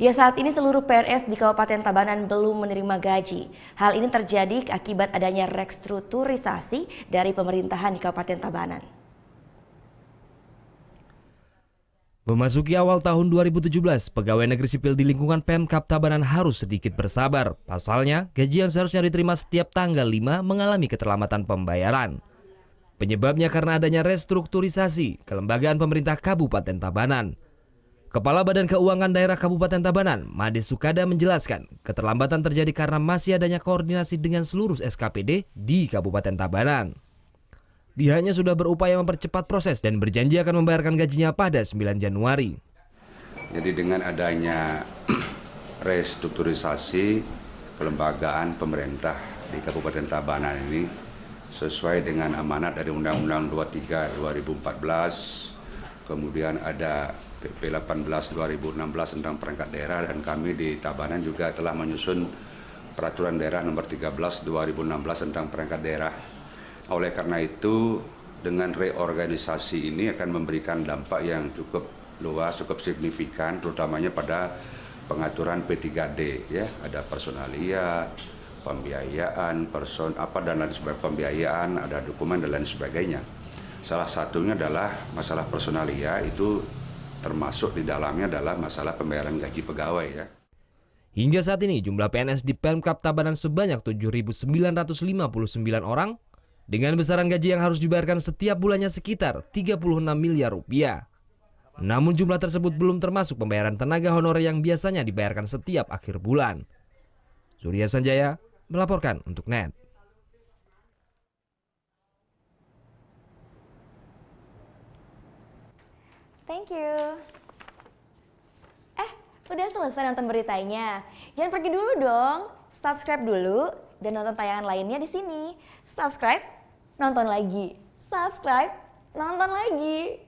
Ya, saat ini seluruh PNS di Kabupaten Tabanan belum menerima gaji. Hal ini terjadi akibat adanya restrukturisasi dari pemerintahan di Kabupaten Tabanan. Memasuki awal tahun 2017, pegawai negeri sipil di lingkungan Pemkab Tabanan harus sedikit bersabar. Pasalnya, gaji yang seharusnya diterima setiap tanggal 5 mengalami keterlambatan pembayaran. Penyebabnya karena adanya restrukturisasi kelembagaan pemerintah Kabupaten Tabanan. Kepala Badan Keuangan Daerah Kabupaten Tabanan, Made Sukada menjelaskan, keterlambatan terjadi karena masih adanya koordinasi dengan seluruh SKPD di Kabupaten Tabanan. Pihaknya sudah berupaya mempercepat proses dan berjanji akan membayarkan gajinya pada 9 Januari. Jadi dengan adanya restrukturisasi kelembagaan pemerintah di Kabupaten Tabanan ini sesuai dengan amanat dari Undang-Undang 23 2014, kemudian ada PP 18 2016 tentang perangkat daerah, dan kami di Tabanan juga telah menyusun peraturan daerah nomor 13 2016 tentang perangkat daerah. Oleh karena itu, dengan reorganisasi ini akan memberikan dampak yang cukup luas, cukup signifikan, terutamanya pada pengaturan P3D, ya, ada personalia, pembiayaan, dan lain sebagainya, pembiayaan, ada dokumen dan lain sebagainya. Salah satunya adalah masalah personalia, itu termasuk di dalamnya adalah masalah pembayaran gaji pegawai, ya. Hingga saat ini jumlah PNS di Pemkab Tabanan sebanyak 7.959 orang dengan besaran gaji yang harus dibayarkan setiap bulannya sekitar 36 miliar rupiah. Namun jumlah tersebut belum termasuk pembayaran tenaga honorer yang biasanya dibayarkan setiap akhir bulan. Surya Sanjaya melaporkan untuk NET. Thank you. Udah selesai nonton beritanya? Jangan pergi dulu dong. Subscribe dulu dan nonton tayangan lainnya di sini. Subscribe, nonton lagi. Subscribe, nonton lagi.